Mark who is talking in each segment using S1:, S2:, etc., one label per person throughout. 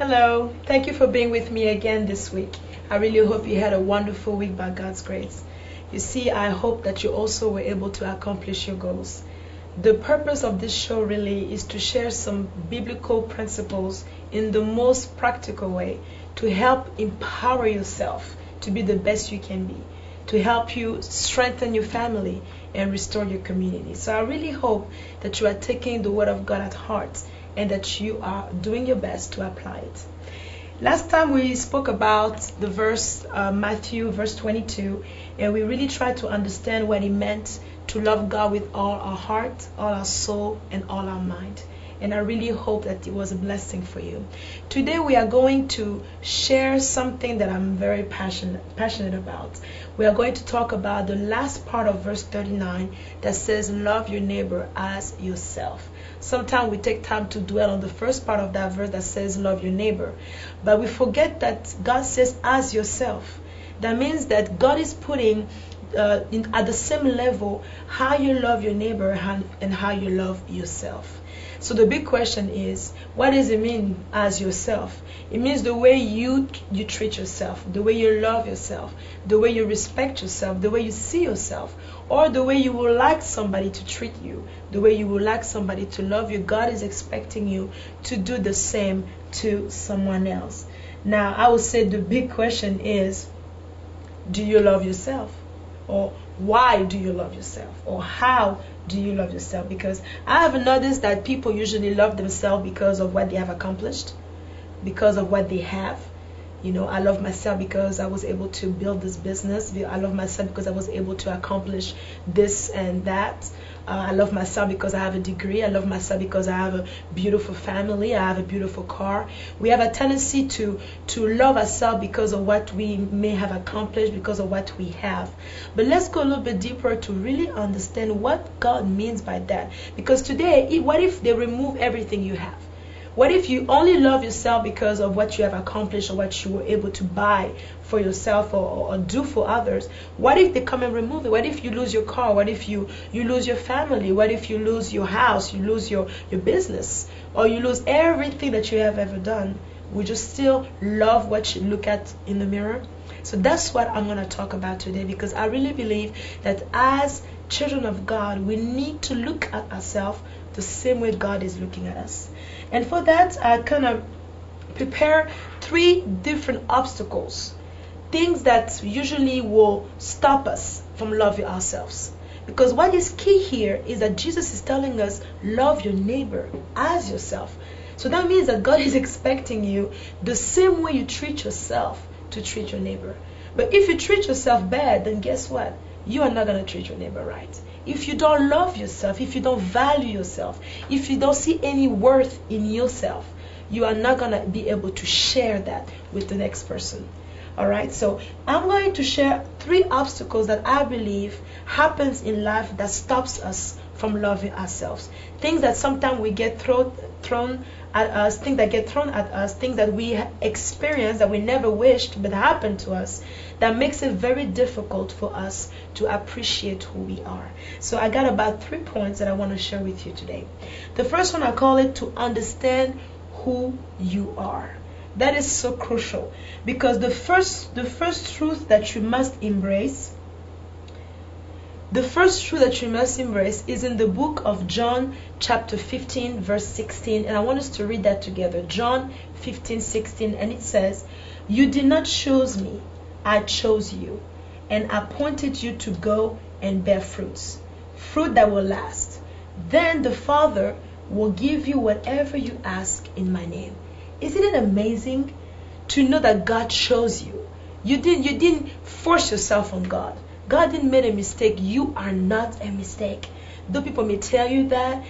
S1: Hello, thank you for being with me again this week. I really hope you had a wonderful week by God's grace. You see, I hope that you also were able to accomplish your goals. The purpose of this show really is to share some biblical principles in the most practical way to help empower yourself to be the best you can be, to help you strengthen your family and restore your community. So I really hope that you are taking the Word of God at heart and that you are doing your best to apply it. Last time we spoke about the verse Matthew verse 22, and we really tried to understand what it meant to love God with all our heart, all our soul, and all our mind. And I really hope that it was a blessing for you. Today we are going to share something that I'm very passionate about. We are going to talk about the last part of verse 39 that says, love your neighbor as yourself. Sometimes we take time to dwell on the first part of that verse that says, love your neighbor. But we forget that God says, as yourself. That means that God is putting at the same level how you love your neighbor and how you love yourself. So the big question is, what does it mean as yourself? It means the way you treat yourself, the way you love yourself, the way you respect yourself, the way you see yourself, or the way you would like somebody to treat you, the way you would like somebody to love you. God is expecting you to do the same to someone else. Now, I would say the big question is, do you love yourself? Or why do you love yourself? Or how do you love yourself? Because I have noticed that people usually love themselves because of what they have accomplished, because of what they have. You know, I love myself because I was able to build this business. I love myself because I was able to accomplish this and that. I love myself because I have a degree. I love myself because I have a beautiful family. I have a beautiful car. We have a tendency to love ourselves because of what we may have accomplished, because of what we have. But let's go a little bit deeper to really understand what God means by that. Because today, what if they remove everything you have? What if you only love yourself because of what you have accomplished or what you were able to buy for yourself or do for others? What if they come and remove it? What if you lose your car? What if you lose your family? What if you lose your house? You lose your business? Or you lose everything that you have ever done? Would you still love what you look at in the mirror? So that's what I'm going to talk about today, because I really believe that as children of God, we need to look at ourselves the same way God is looking at us. And for that, I kind of prepare 3 different obstacles, things that usually will stop us from loving ourselves. Because what is key here is that Jesus is telling us, love your neighbor as yourself. So that means that God is expecting you the same way you treat yourself to treat your neighbor. But if you treat yourself bad, then guess what? You are not going to treat your neighbor right. If you don't love yourself, if you don't value yourself, if you don't see any worth in yourself, you are not going to be able to share that with the next person. All right, so I'm going to share 3 obstacles that I believe happens in life that stops us from loving ourselves. Things that sometimes we get thrown at us, things that get thrown at us, things that we experience that we never wished but happened to us, that makes it very difficult for us to appreciate who we are. So I got about 3 points that I want to share with you today. The first one, I call it to understand who you are. That is so crucial, because the first truth that you must embrace, is in the book of John chapter 15 verse 16, and I want us to read that together. John 15:16, and it says, "You did not choose me, I chose you, and appointed you to go and bear fruit that will last. Then the Father will give you whatever you ask in my name." Isn't it amazing to know that God chose you? You didn't force yourself on God. God didn't make a mistake. You are not a mistake. Though people may tell you that,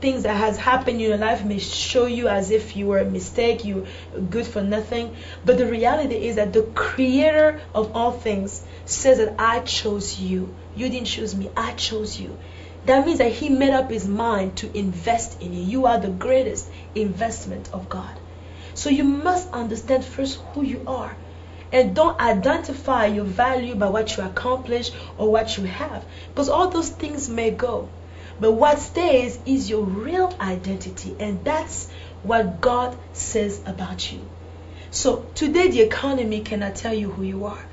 S1: things that has happened in your life may show you as if you were a mistake, you good for nothing. But the reality is that the creator of all things says that I chose you. You didn't choose me, I chose you. That means that he made up his mind to invest in you. You are the greatest investment of God. So you must understand first who you are. And don't identify your value by what you accomplish or what you have. Because all those things may go. But what stays is your real identity. And that's what God says about you. So today the economy cannot tell you who you are.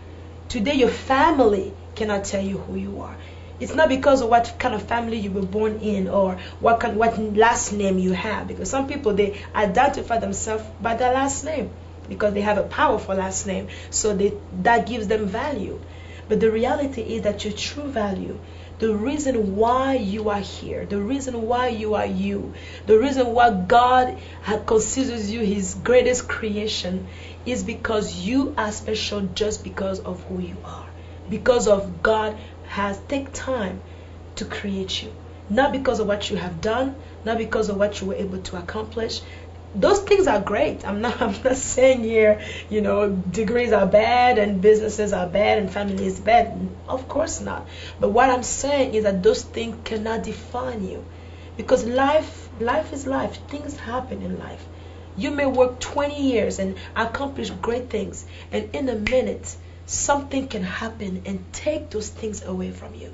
S1: Today your family cannot tell you who you are. It's not because of what kind of family you were born in or what last name you have. Because some people, they identify themselves by their last name because they have a powerful last name. So that gives them value. But the reality is that your true value, the reason why you are here, the reason why you are you, the reason why God considers you his greatest creation is because you are special just because of who you are. Because of God has taken time to create you. Not because of what you have done, not because of what you were able to accomplish. Those things are great. I'm not saying here, degrees are bad and businesses are bad and family is bad. Of course not. But what I'm saying is that those things cannot define you. Because life is life. Things happen in life. You may work 20 years and accomplish great things, and in a minute something can happen and take those things away from you.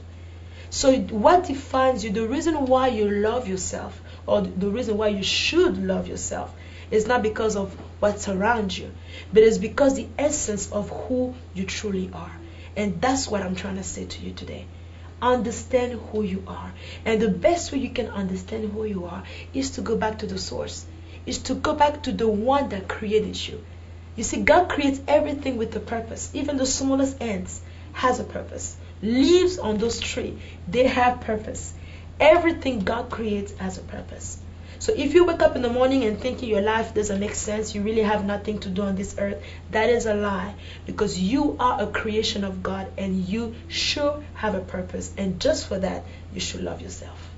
S1: So what defines you, the reason why you love yourself, or the reason why you should love yourself, is not because of what's around you, but it's because the essence of who you truly are. And that's what I'm trying to say to you today. Understand who you are. And the best way you can understand who you are is to go back to the source, is to go back to the one that created you. You see, God creates everything with a purpose. Even the smallest ants has a purpose. Leaves on those trees, they have purpose. Everything God creates has a purpose. So if you wake up in the morning and thinking your life doesn't make sense, you really have nothing to do on this earth, that is a lie. Because you are a creation of God and you should have a purpose. And just for that, you should love yourself.